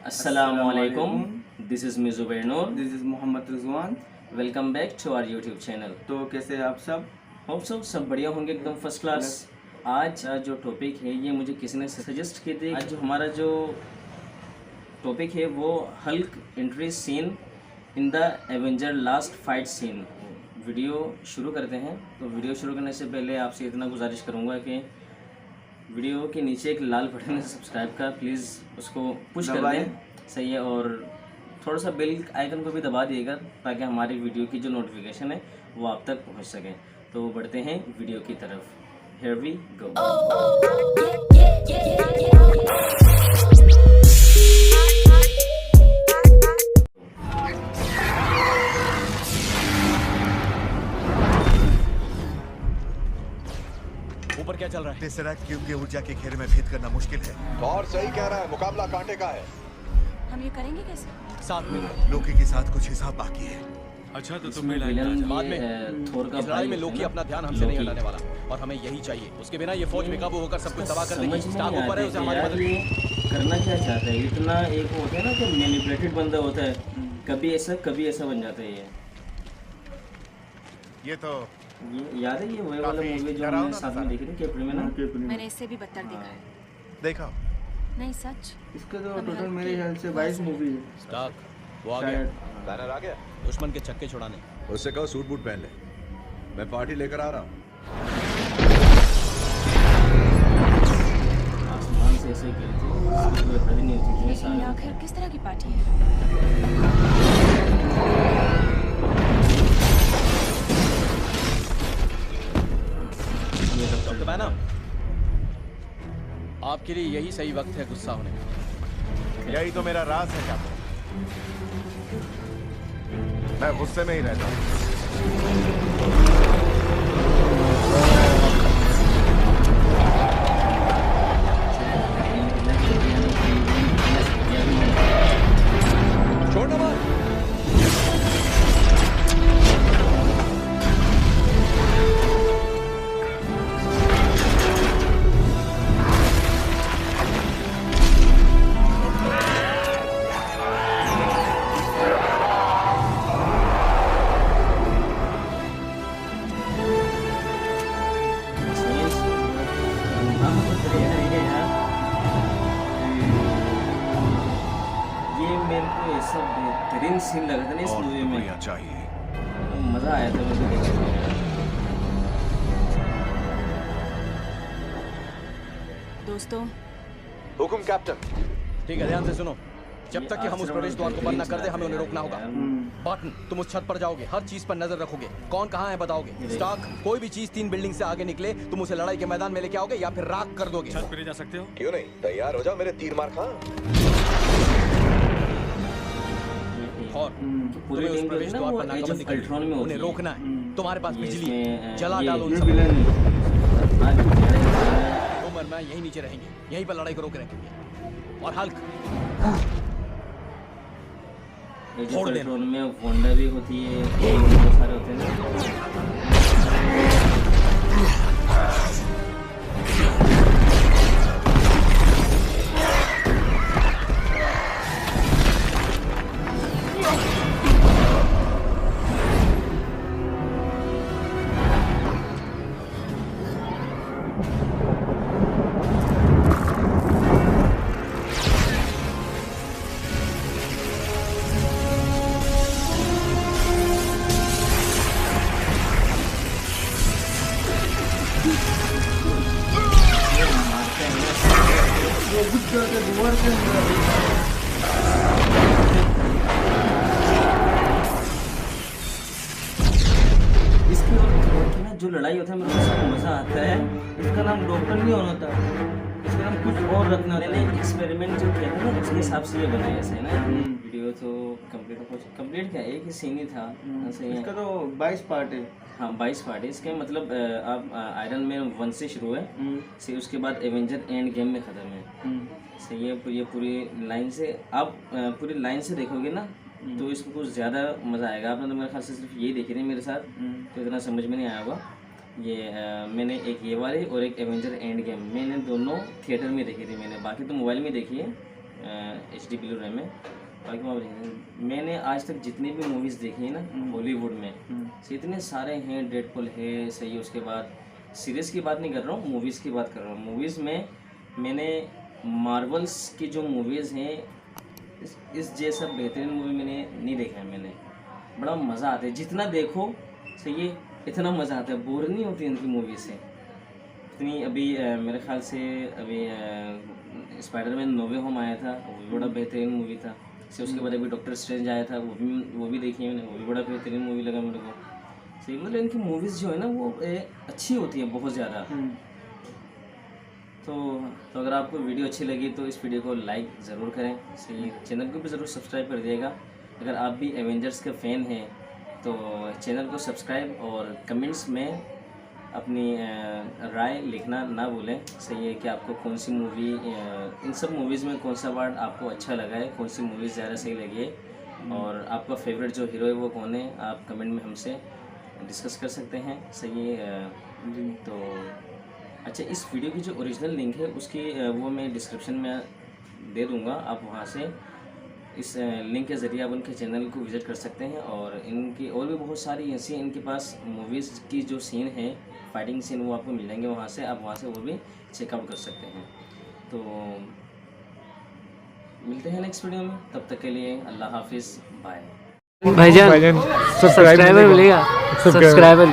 अस्सलामुअलैकुम, this is मिजुबैर Noor, this is Mohammad Rizwan. Welcome back to our YouTube channel. तो कैसे हैं आप सब? होप सब बढ़िया होंगे, एकदम फर्स्ट क्लास। आज जो टॉपिक है ये मुझे किसी ने सजेस्ट किए थे। आज जो हमारा जो टॉपिक है वो Hulk entry scene in the Avenger last fight scene. Video शुरू करते हैं। तो वीडियो शुरू करने से पहले आपसे इतना गुजारिश करूँगा कि वीडियो के नीचे एक लाल बटन है सब्सक्राइब का, प्लीज़ उसको पुश कर दें, सही है। और थोड़ा सा बेल आइकन को भी दबा दिएगा ताकि हमारी वीडियो की जो नोटिफिकेशन है वो आप तक पहुंच सके। तो बढ़ते हैं वीडियो की तरफ। Here we go. ऊपर क्या चल रहा है? टेसरैक्ट क्यूब के ऊर्जा के घेरे में भेद करना मुश्किल है। और सही कह रहा है, मुकाबला कांटे का है। हम ये करेंगे कैसे? साथ में लोकी के साथ कुछ हिसाब बाकी है। अच्छा तो इसमें विलन बाद ये में थोर का इस लड़ाई में भाई लोकी है ना, अपना ध्यान हमसे नहीं लोकी। हटाने वाला और हमें यही चाहिए। उसके बिना ये फौज बेकाबू होकर सब कुछ तबाह कर समझ देगी। में स्टाफ नहीं ऊपर है, आता उसे कि हमारी यार मदद ये करना क्या चाहता है। इतना एक होता है ना कि मैनिपुलेटेड बंदा होता है, कभी ऐसा बन जाता है। ये तो ये याद है, ये वही वाला काफी मूवी जो डरावना हमने साथ में देखी थी कैप्टन में ना। मैंने इससे भी बदतर देखा है। देखा। नहीं सच। इसका तो हमें टोटल हल्क मेरे की ख्याल से 22 मूवी है स्टार्क वो आ गया शायद। बैनर आ गया। दुश्मन के छक्के छुड़ाने। उससे कहो सूट बूट पहन ले, मैं पार्टी लेकर आ रहा हूँ। आसमान से ऐसे गिरती है, खड़ी नहीं होती इतने लेकिन ये सारे। आखिर किस तरह की पार्टी है? डॉक्टर बैना, आपके लिए यही सही वक्त है गुस्सा होने का। यही तो मेरा राज है कैप्टन। मैं गुस्से में ही रहता हूँ। छोड़ना मत। ये मेरे को ऐसा बेहतरीन सीन लगा था ना इस और मूवी तो में, दुनिया चाहिए। मज़ा आया था मुझे देखने में यार। दोस्तों, हुकुम कैप्टन। ठीक है, ध्यान से सुनो। जब तक कि हम उस प्रवेश द्वार को बंद न कर दे, हमें उन्हें रोकना होगा। बॉटन, तुम उस छत पर जाओगे, हर चीज पर नजर रखोगे। कौन कहाँ है बताओगे। स्टार्क, कोई भी चीज 3 बिल्डिंग से आगे निकले तुम उसे लड़ाई के मैदान में लेके आओगे या फिर राख कर दोगे। छत पे ले जा सकते हो? क्यों नहीं, तैयार हो जाओ मेरे तीर मार खां। और पूरे तुम्हें उस टीम प्रवेश ना द्वार वो पर एज नाकाबंदी ऑफ करनी अल्ट्रॉन में है। होती उन्हें है। रोकना है। तुम्हारे पास ये बिजली है, इसमें, जला ये- डालो ये उन सब। विलन है। तुम और मैं यहीं नीचे रहेंगे, यहीं पर लड़ाई को रोके रखेंगे। और हल्क, एज फोड़ ऑफ देना। अल्ट्रॉन में वोंडा भी होती है, बहुत सारे होते हैं ना। वो बुक करके दुआर के अंदर इसकी और की ना जो लड़ाई होता है मेरे को सब मज़ा आता है। इसका नाम डॉक्टर नहीं होना था, इसका नाम कुछ और रखना। मैंने एक्सपेरिमेंट जो किया था ना उसके हिसाब से ये बनाया ऐसे है ना। वीडियो तो कंप्लीट क्या, एक ही सीन ही था। सही है। इसका तो 22 पार्ट है। हाँ 22 पार्ट है इसके। मतलब आप आयरन मैन 1 से शुरू है, फिर उसके बाद एवेंजर एंड गेम में ख़त्म है। सही है। ये पूरी लाइन से आप पूरी लाइन से देखोगे ना तो इसमें कुछ ज़्यादा मज़ा आएगा। आपने तो मेरे ख्याल से सिर्फ यही देखी थी मेरे साथ, तो इतना समझ में नहीं आया होगा। ये मैंने एक ये वाली और एक एवेंजर एंड गेम मैंने दोनों थिएटर में देखी थी मैंने, बाकी तो मोबाइल में देखी है। HD ब्लू रे में। बाकी मैंने आज तक जितनी भी मूवीज़ देखी है ना बॉलीवुड में, से इतने सारे हैं, डेडपुल है सही है, उसके बाद सीरीज़ की बात नहीं कर रहा हूँ, मूवीज़ की बात कर रहा हूँ। मूवीज़ में मैंने मार्वल्स की जो मूवीज़ हैं इस जैसा बेहतरीन मूवी मैंने नहीं देखा है। मैंने बड़ा मज़ा आता है, जितना देखो सही है इतना मज़ा आता है, बोर नहीं होती इनकी मूवी से इतनी। अभी मेरे ख्याल से अभी स्पाइडरमैन नो वे होम आया था, वो भी बड़ा बेहतरीन मूवी था। से उसके बाद अभी डॉक्टर स्ट्रेंज आया था, वो भी देखी है मैंने, वो भी बड़ा बेहतरीन मूवी लगा मेरे को सही। मतलब इनकी मूवीज़ जो है ना वो अच्छी होती है बहुत ज़्यादा। तो अगर आपको वीडियो अच्छी लगी तो इस वीडियो को लाइक ज़रूर करें सही, चैनल को भी ज़रूर सब्सक्राइब कर दिएगा। अगर आप भी एवेंजर्स के फ़ैन हैं तो चैनल को सब्सक्राइब और कमेंट्स में अपनी राय लिखना ना भूलें सही है कि आपको कौन सी मूवी, इन सब मूवीज़ में कौन सा पार्ट आपको अच्छा लगा है, कौन सी मूवी ज़्यादा सही लगी है, और आपका फेवरेट जो हीरो है वो कौन है, आप कमेंट में हमसे डिस्कस कर सकते हैं सही है। तो अच्छा, इस वीडियो की जो ओरिजिनल लिंक है उसकी वो मैं डिस्क्रिप्शन में दे दूँगा, आप वहाँ से इस लिंक के ज़रिए आप उनके चैनल को विज़िट कर सकते हैं। और इनकी और भी बहुत सारी ऐसी इनके पास मूवीज़ की जो सीन है, फाइटिंग सीन, वो आपको मिल जाएंगे वहाँ से, आप वहाँ से वो भी चेकआउट कर सकते हैं। तो मिलते हैं नेक्स्ट वीडियो में, तब तक के लिए अल्लाह हाफिज़, बाय। भाईजान सब्सक्राइबर मिलेगा, सब्सक्राइबर